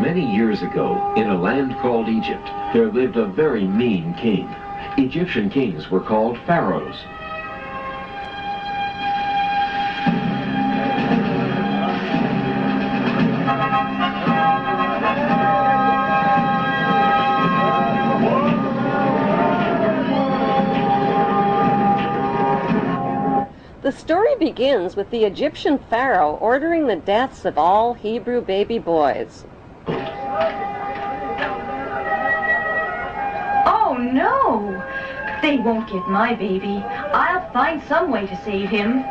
Many years ago, in a land called Egypt, there lived a very mean king. Egyptian kings were called pharaohs. The story begins with the Egyptian pharaoh ordering the deaths of all Hebrew baby boys. Oh, no! They won't get my baby. I'll find some way to save him.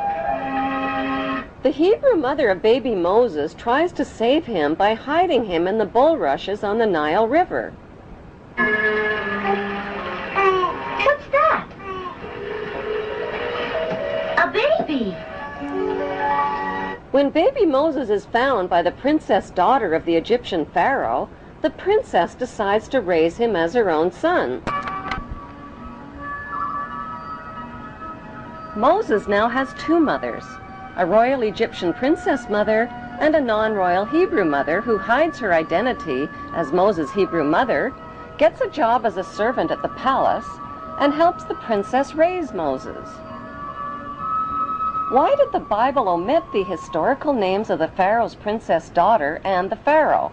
The Hebrew mother of baby Moses tries to save him by hiding him in the bulrushes on the Nile River. What's that? A baby! When baby Moses is found by the princess daughter of the Egyptian pharaoh, the princess decides to raise him as her own son. Moses now has two mothers, a royal Egyptian princess mother and a non-royal Hebrew mother who hides her identity as Moses' Hebrew mother, gets a job as a servant at the palace, and helps the princess raise Moses. Why did the Bible omit the historical names of the pharaoh's princess daughter and the pharaoh?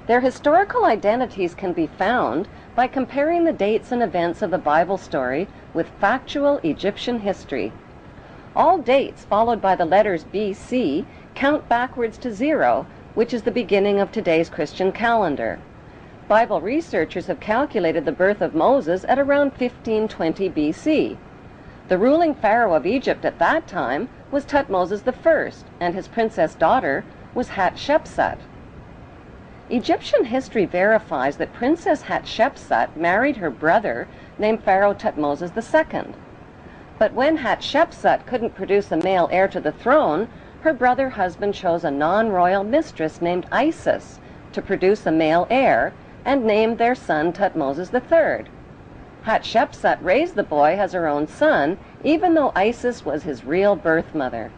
Their historical identities can be found by comparing the dates and events of the Bible story with factual Egyptian history. All dates followed by the letters BC count backwards to 0, which is the beginning of today's Christian calendar. Bible researchers have calculated the birth of Moses at around 1520 BC. The ruling pharaoh of Egypt at that time was Thutmose I, and his princess daughter was Hatshepsut. Egyptian history verifies that Princess Hatshepsut married her brother named Pharaoh Thutmose II. But when Hatshepsut couldn't produce a male heir to the throne, her brother husband chose a non-royal mistress named Isis to produce a male heir and named their son Thutmose III. Hatshepsut raised the boy as her own son, even though Isis was his real birth mother.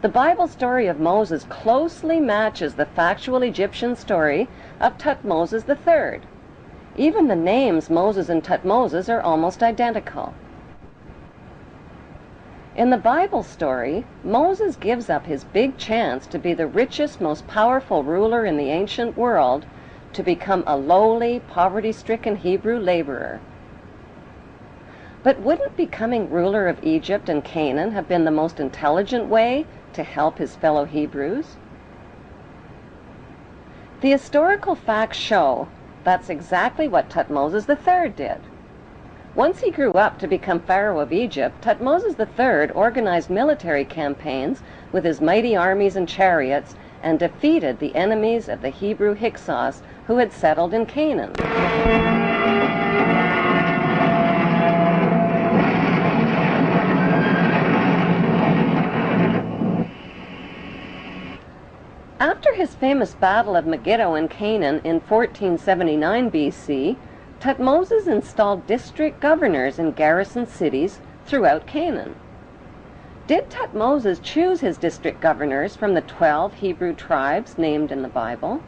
The Bible story of Moses closely matches the factual Egyptian story of Thutmose III. Even the names Moses and Thutmose are almost identical. In the Bible story, Moses gives up his big chance to be the richest, most powerful ruler in the ancient world to become a lowly, poverty-stricken Hebrew laborer. But wouldn't becoming ruler of Egypt and Canaan have been the most intelligent way to help his fellow Hebrews? The historical facts show that's exactly what Thutmose III did. Once he grew up to become Pharaoh of Egypt, Thutmose III organized military campaigns with his mighty armies and chariots and defeated the enemies of the Hebrew Hyksos who had settled in Canaan. After his famous Battle of Megiddo in Canaan in 1479 BC, Thutmose installed district governors in garrison cities throughout Canaan. Did Thutmose choose his district governors from the 12 Hebrew tribes named in the Bible?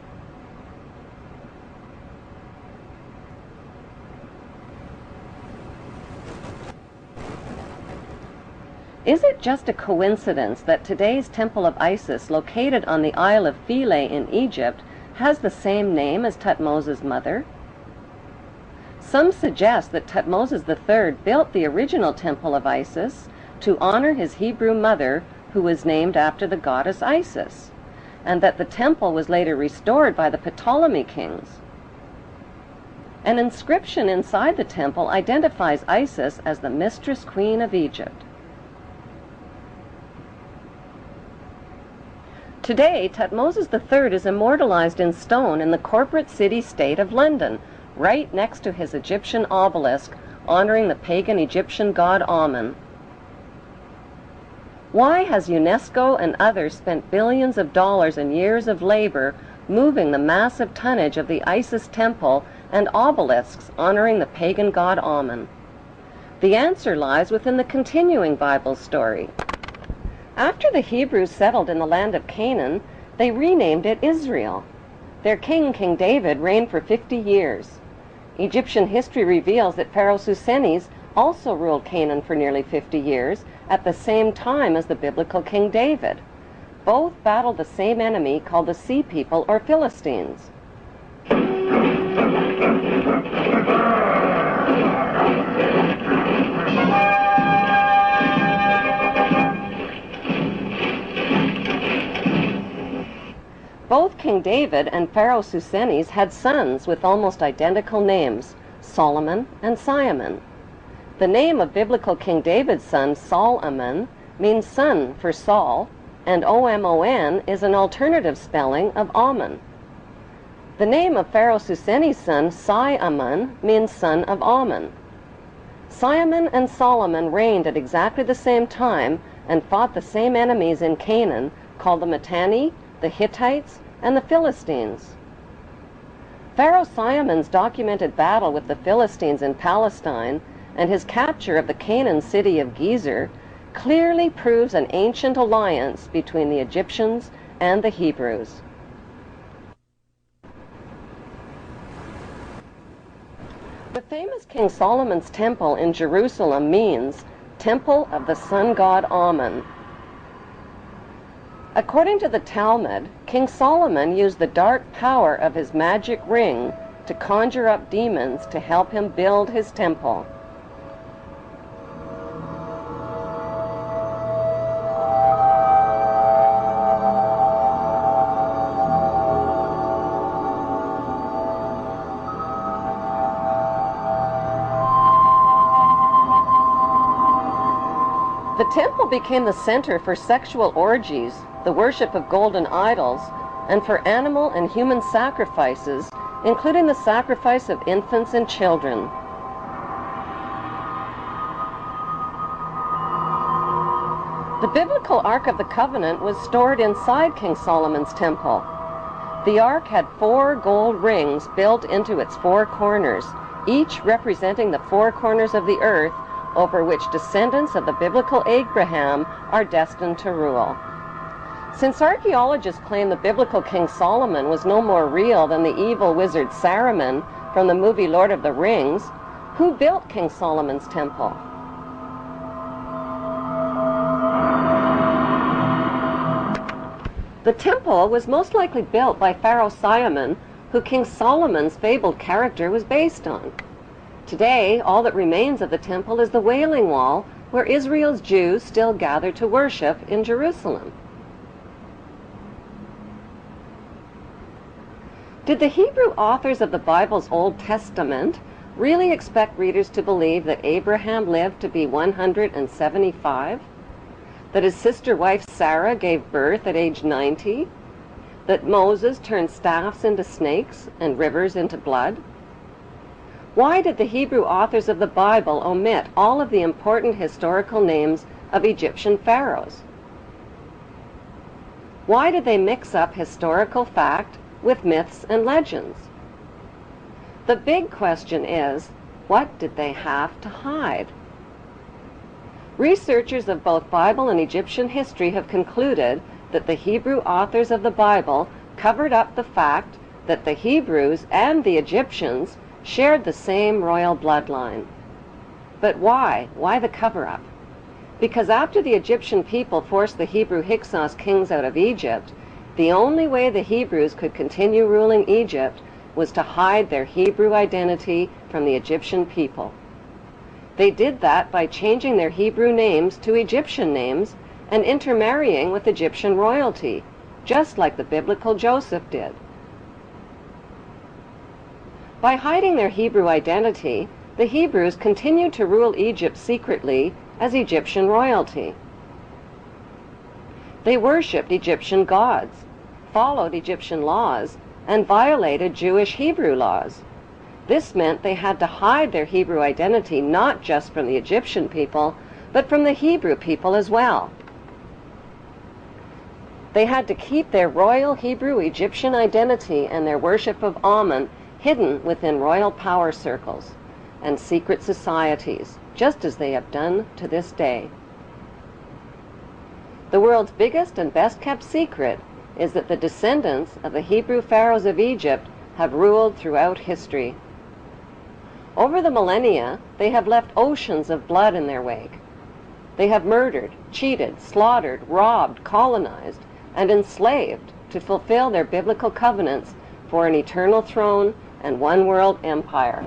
Is it just a coincidence that today's Temple of Isis, located on the Isle of Philae in Egypt, has the same name as Thutmose's mother? Some suggest that Thutmose III built the original Temple of Isis to honor his Hebrew mother, who was named after the goddess Isis, and that the temple was later restored by the Ptolemy kings. An inscription inside the temple identifies Isis as the mistress queen of Egypt. Today, Thutmose III is immortalized in stone in the corporate city-state of London, right next to his Egyptian obelisk honoring the pagan Egyptian god Amun. Why has UNESCO and others spent billions of dollars and years of labor moving the massive tonnage of the Isis temple and obelisks honoring the pagan god Amun? The answer lies within the continuing Bible story. After the Hebrews settled in the land of Canaan, they renamed it Israel. Their king, King David, reigned for 50 years. Egyptian history reveals that Pharaoh Susenes also ruled Canaan for nearly 50 years, at the same time as the biblical King David. Both battled the same enemy called the Sea People or Philistines. Both King David and Pharaoh Susenes had sons with almost identical names, Solomon and Simon. The name of biblical King David's son, Solomon, means son for Saul, and O-M-O-N is an alternative spelling of Ammon. The name of Pharaoh Susenes' son, Si-Ammon, means son of Ammon. Simon and Solomon reigned at exactly the same time and fought the same enemies in Canaan, called the Mitanni, the Hittites, and the Philistines. Pharaoh Simon's documented battle with the Philistines in Palestine and his capture of the Canaan city of Gezer clearly proves an ancient alliance between the Egyptians and the Hebrews. The famous King Solomon's temple in Jerusalem means Temple of the Sun God Ammon. According to the Talmud, King Solomon used the dark power of his magic ring to conjure up demons to help him build his temple. The temple became the center for sexual orgies, the worship of golden idols, and for animal and human sacrifices, including the sacrifice of infants and children. The biblical Ark of the Covenant was stored inside King Solomon's temple. The Ark had 4 gold rings built into its 4 corners, each representing the 4 corners of the earth over which descendants of the biblical Abraham are destined to rule. Since archaeologists claim the biblical King Solomon was no more real than the evil wizard Saruman from the movie Lord of the Rings, who built King Solomon's temple? The temple was most likely built by Pharaoh Simon, who King Solomon's fabled character was based on. Today, all that remains of the temple is the Wailing Wall, where Israel's Jews still gather to worship in Jerusalem. Did the Hebrew authors of the Bible's Old Testament really expect readers to believe that Abraham lived to be 175? That his sister wife Sarah gave birth at age 90? That Moses turned staffs into snakes and rivers into blood? Why did the Hebrew authors of the Bible omit all of the important historical names of Egyptian pharaohs? Why did they mix up historical fact with myths and legends? The big question is, what did they have to hide? Researchers of both Bible and Egyptian history have concluded that the Hebrew authors of the Bible covered up the fact that the Hebrews and the Egyptians shared the same royal bloodline. But why? Why the cover-up? Because after the Egyptian people forced the Hebrew Hyksos kings out of Egypt, the only way the Hebrews could continue ruling Egypt was to hide their Hebrew identity from the Egyptian people. They did that by changing their Hebrew names to Egyptian names and intermarrying with Egyptian royalty, just like the biblical Joseph did. By hiding their Hebrew identity, the Hebrews continued to rule Egypt secretly as Egyptian royalty. They worshipped Egyptian gods, followed Egyptian laws, and violated Jewish Hebrew laws. This meant they had to hide their Hebrew identity not just from the Egyptian people, but from the Hebrew people as well. They had to keep their royal Hebrew Egyptian identity and their worship of Ammon hidden within royal power circles and secret societies, just as they have done to this day. The world's biggest and best-kept secret is that the descendants of the Hebrew pharaohs of Egypt have ruled throughout history. Over the millennia, they have left oceans of blood in their wake. They have murdered, cheated, slaughtered, robbed, colonized, and enslaved to fulfill their biblical covenants for an eternal throne and one world empire.